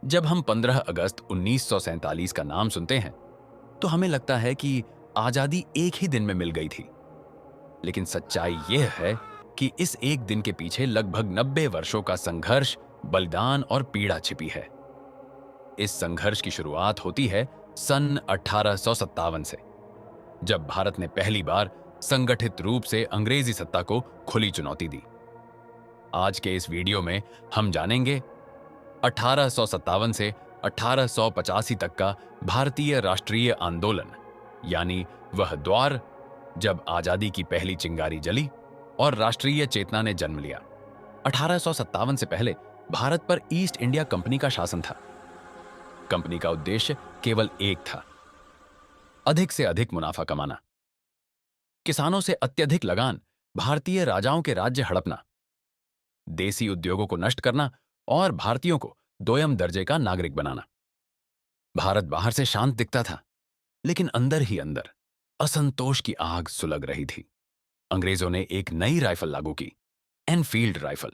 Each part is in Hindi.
जब हम 15 अगस्त 1947 का नाम सुनते हैं तो हमें लगता है कि आजादी एक ही दिन में मिल गई थी। लेकिन सच्चाई यह है कि इस एक दिन के पीछे लगभग 90 वर्षों का संघर्ष, बलिदान और पीड़ा छिपी है। इस संघर्ष की शुरुआत होती है सन 1857 से, जब भारत ने पहली बार संगठित रूप से अंग्रेजी सत्ता को खुली चुनौती दी। आज के इस वीडियो में हम जानेंगे 1857 से 1885 तक का भारतीय राष्ट्रीय आंदोलन, यानी वह द्वार जब आजादी की पहली चिंगारी जली और राष्ट्रीय चेतना ने जन्म लिया। 1857 से पहले भारत पर ईस्ट इंडिया कंपनी का शासन था। कंपनी का उद्देश्य केवल एक था, अधिक से अधिक मुनाफा कमाना, किसानों से अत्यधिक लगान, भारतीय राजाओं के राज्य हड़पना, देसी उद्योगों को नष्ट करना और भारतीयों को दोयम दर्जे का नागरिक बनाना। भारत बाहर से शांत दिखता था, लेकिन अंदर ही अंदर असंतोष की आग सुलग रही थी। अंग्रेजों ने एक नई राइफल लागू की, एनफील्ड राइफल।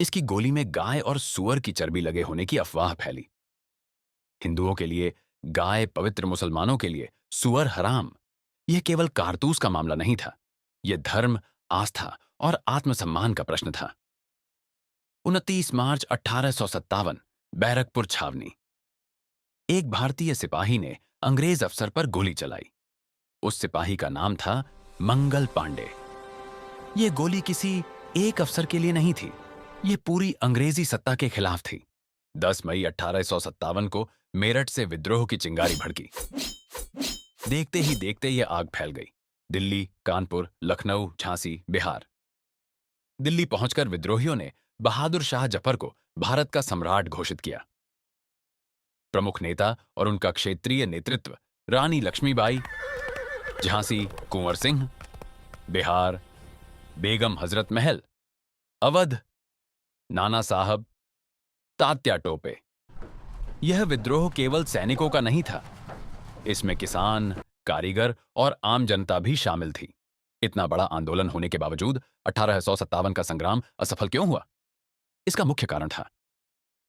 इसकी गोली में गाय और सुअर की चर्बी लगे होने की अफवाह फैली। हिंदुओं के लिए गाय पवित्र, मुसलमानों के लिए सुअर हराम। यह केवल कारतूस का मामला नहीं था, यह धर्म, आस्था और आत्मसम्मान का प्रश्न था। 29 मार्च 1857, बैरकपुर छावनी। एक भारतीय सिपाही ने अंग्रेज अफसर पर गोली चलाई। उस सिपाही का नाम था मंगल पांडे। यह गोली किसी एक अफसर के लिए नहीं थी, यह पूरी अंग्रेजी सत्ता के खिलाफ थी। 10 मई 1857 को मेरठ से विद्रोह की चिंगारी भड़की। देखते ही देखते यह आग फैल गई। दिल्ली, कानपुर, लखनऊ, झांसी, बिहार। दिल्ली पहुंचकर विद्रोहियों ने बहादुर शाह जफर को भारत का सम्राट घोषित किया। प्रमुख नेता और उनका क्षेत्रीय नेतृत्व, रानी लक्ष्मीबाई, झांसी कुंवर सिंह, बिहार बेगम हजरत महल, अवध नाना साहब, तात्या टोपे। यह विद्रोह केवल सैनिकों का नहीं था, इसमें किसान, कारीगर और आम जनता भी शामिल थी। इतना बड़ा आंदोलन होने के बावजूद 1857 का संग्राम असफल क्यों हुआ? इसका मुख्य कारण था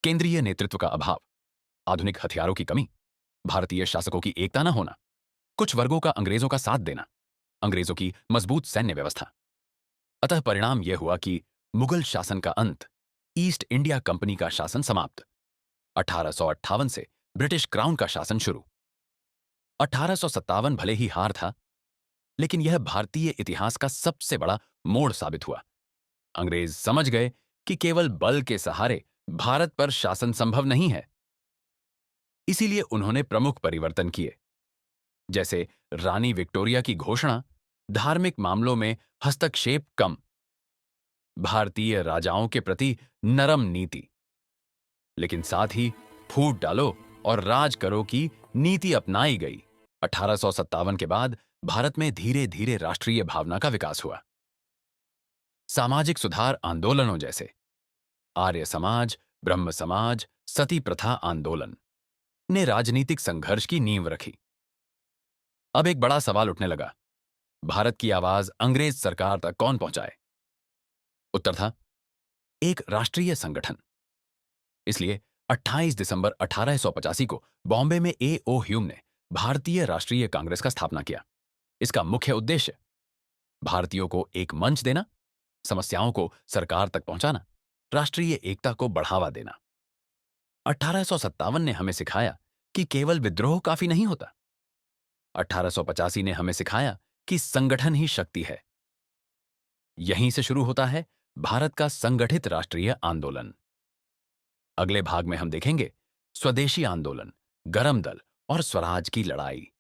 केंद्रीय नेतृत्व का अभाव, आधुनिक हथियारों की कमी, भारतीय शासकों की एकता न होना, कुछ वर्गों का अंग्रेजों का साथ देना, अंग्रेजों की मजबूत सैन्य व्यवस्था। अतः परिणाम यह हुआ कि मुगल शासन का अंत, ईस्ट इंडिया कंपनी का शासन समाप्त। 1858 से ब्रिटिश क्राउन का शासन शुरू। 1857 भले ही हार था, लेकिन यह भारतीय इतिहास का सबसे बड़ा मोड़ साबित हुआ। अंग्रेज समझ गए कि केवल बल के सहारे भारत पर शासन संभव नहीं है। इसीलिए उन्होंने प्रमुख परिवर्तन किए, जैसे रानी विक्टोरिया की घोषणा, धार्मिक मामलों में हस्तक्षेप कम, भारतीय राजाओं के प्रति नरम नीति, लेकिन साथ ही फूट डालो और राज करो की नीति अपनाई गई। 1857 के बाद भारत में धीरे धीरे राष्ट्रीय भावना का विकास हुआ। सामाजिक सुधार आंदोलनों जैसे आर्य समाज, ब्रह्म समाज, सती प्रथा आंदोलन ने राजनीतिक संघर्ष की नींव रखी। अब एक बड़ा सवाल उठने लगा, भारत की आवाज अंग्रेज सरकार तक कौन पहुंचाए? उत्तर था एक राष्ट्रीय संगठन। इसलिए 28 दिसंबर 1885 को बॉम्बे में ए.ओ. ह्यूम ने भारतीय राष्ट्रीय कांग्रेस का स्थापना किया। इसका मुख्य उद्देश्य भारतीयों को एक मंच देना, समस्याओं को सरकार तक पहुंचाना, राष्ट्रीय एकता को बढ़ावा देना। 1857 ने हमें सिखाया कि केवल विद्रोह काफी नहीं होता। 1885 ने हमें सिखाया कि संगठन ही शक्ति है। यहीं से शुरू होता है भारत का संगठित राष्ट्रीय आंदोलन। अगले भाग में हम देखेंगे स्वदेशी आंदोलन, गरम दल और स्वराज की लड़ाई।